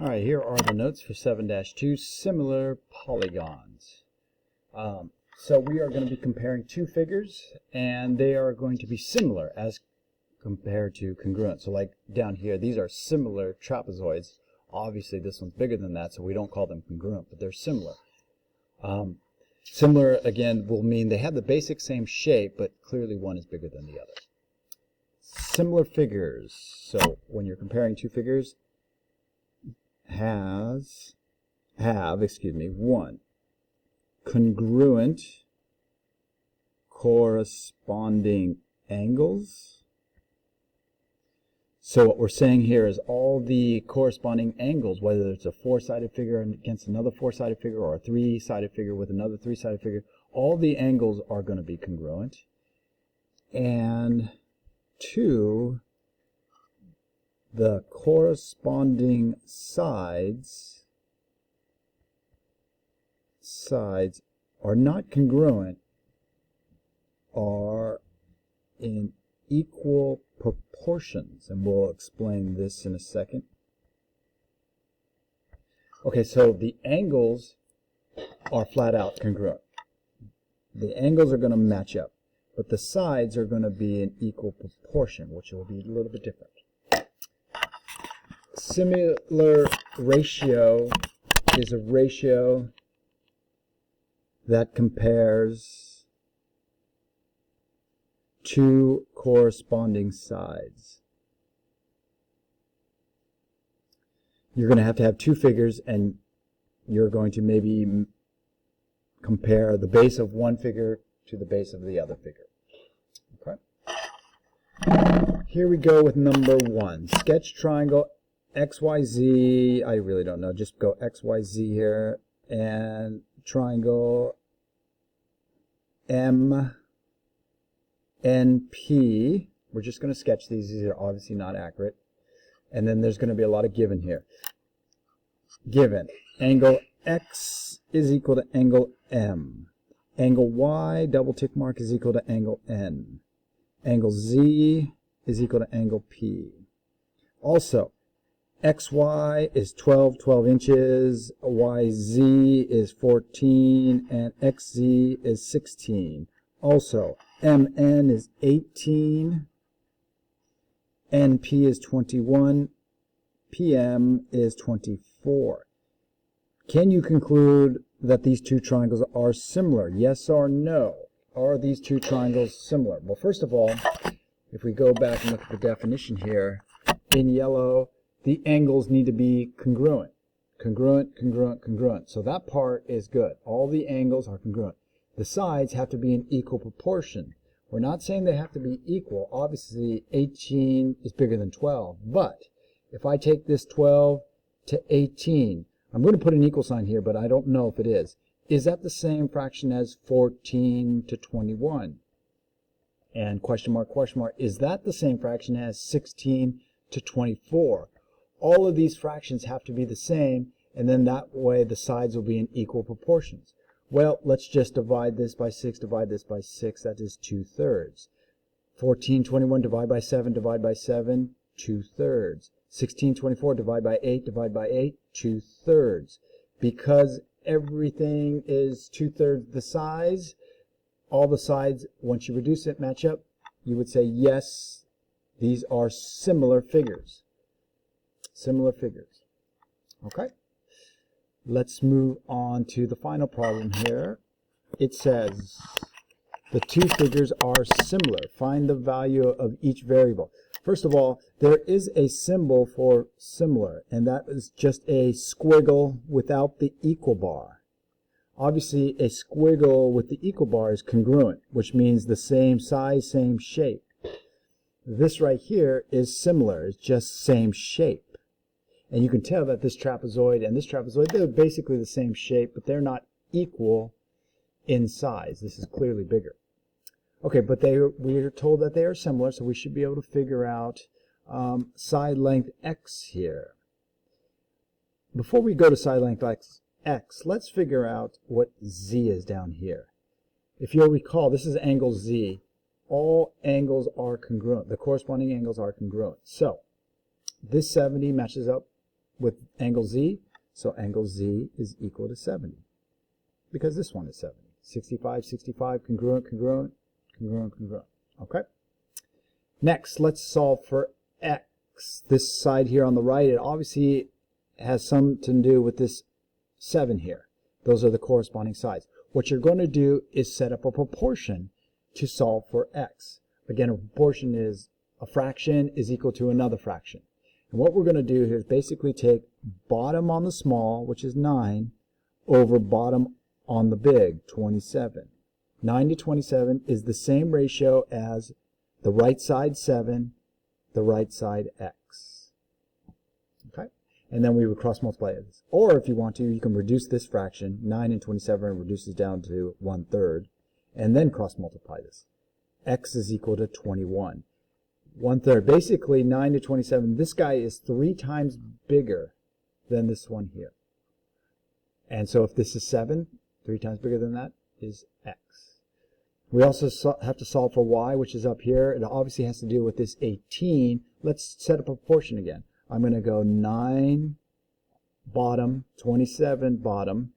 All right, here are the notes for 7-2, similar polygons. So we are going to be comparing two figures, and they are going to be similar as compared to congruent. So like down here, these are similar trapezoids. Obviously, this one's bigger than that, so we don't call them congruent, but they're similar. Similar, again, will mean they have the basic same shape, but clearly one is bigger than the other. Similar figures. So when you're comparing two figures, one congruent corresponding angles. So what we're saying here is all the corresponding angles, whether it's a four-sided figure against another four-sided figure or a three-sided figure with another three-sided figure, all the angles are going to be congruent. And two, the corresponding sides are not congruent, are in equal proportions, and we'll explain this in a second. Okay, so the angles are flat out congruent. The angles are going to match up, but the sides are going to be in equal proportion, which will be a little bit different. Similar ratio is a ratio that compares two corresponding sides. You're going to have two figures, and you're going to maybe compare the base of one figure to the base of the other figure. Okay. Here we go with number one. Sketch triangle XYZ. I really don't know. Just go XYZ here, and triangle MNP. We're just going to sketch these. These are obviously not accurate. And then there's going to be a lot of given here. Given. Angle X is equal to angle M. Angle Y, double tick mark, is equal to angle N. Angle Z is equal to angle P. Also, XY is 12 inches, YZ is 14, and XZ is 16. Also, MN is 18, NP is 21, PM is 24. Can you conclude that these two triangles are similar? Yes or no? Are these two triangles similar? Well, first of all, if we go back and look at the definition here, in yellow, the angles need to be congruent. Congruent, congruent, congruent. So that part is good. All the angles are congruent. The sides have to be in equal proportion. We're not saying they have to be equal. Obviously, 18 is bigger than 12. But if I take this 12 to 18, I'm going to put an equal sign here, but I don't know if it is. Is that the same fraction as 14 to 21? And question mark, is that the same fraction as 16 to 24? All of these fractions have to be the same, and then that way the sides will be in equal proportions. Well, let's just divide this by 6, divide this by 6, that is 2/3. 14, 21, divide by 7, 2/3. 16, 24, divide by 8, 2/3. Because everything is 2/3 the size, all the sides, once you reduce it, match up, you would say, yes, these are similar figures. Similar figures. Okay? Let's move on to the final problem here. It says the two figures are similar. Find the value of each variable. First of all, there is a symbol for similar, and that is just a squiggle without the equal bar. Obviously, a squiggle with the equal bar is congruent, which means the same size, same shape. This right here is similar. It's just same shape. And you can tell that this trapezoid and this trapezoid, they're basically the same shape, but they're not equal in size. This is clearly bigger. Okay, but we are told that they are similar, so we should be able to figure out side length x here. Before we go to side length x, let's figure out what z is down here. If you'll recall, this is angle z. All angles are congruent. The corresponding angles are congruent. So this 70 matches up with angle Z. So angle Z is equal to 70 because this one is 70. 65, 65, congruent, congruent, congruent, congruent. Okay? Next, let's solve for X. This side here on the right, it obviously has something to do with this 7 here. Those are the corresponding sides. What you're going to do is set up a proportion to solve for X. Again, a proportion is a fraction is equal to another fraction. And what we're going to do here is basically take bottom on the small, which is 9, over bottom on the big, 27. 9 to 27 is the same ratio as the right side 7, the right side X. Okay? And then we would cross multiply this. Or if you want to, you can reduce this fraction. 9 and 27 reduces down to 1/3. And then cross multiply this. X is equal to 21. 1/3. Basically, 9 to 27, this guy is 3 times bigger than this one here. And so if this is 7, 3 times bigger than that is X. We also have to solve for Y, which is up here. It obviously has to do with this 18. Let's set up a proportion again. I'm going to go 9 bottom, 27 bottom.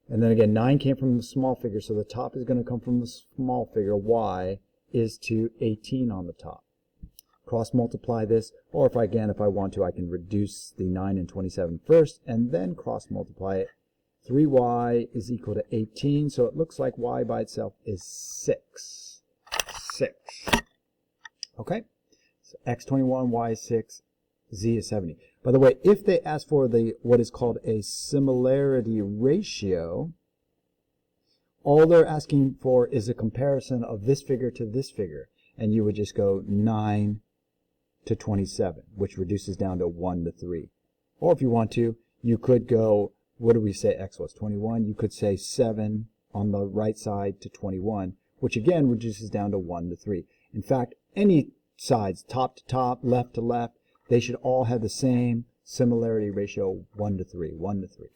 And then again, 9 came from the small figure, so the top is going to come from the small figure. Y is to 18 on the top. Cross multiply this, or if I want to, I can reduce the 9 and 27 first, and then cross multiply it. 3y is equal to 18, so it looks like y by itself is 6. 6. Okay? So x 21, y is 6, z is 70. By the way, if they ask for what is called a similarity ratio, all they're asking for is a comparison of this figure to this figure, and you would just go 9 to 27, which reduces down to 1 to 3. Or if you want to, you could go, what do we say x was, 21? You could say 7 on the right side to 21, which again reduces down to 1 to 3. In fact, any sides, top to top, left to left, they should all have the same similarity ratio, 1 to 3, 1 to 3.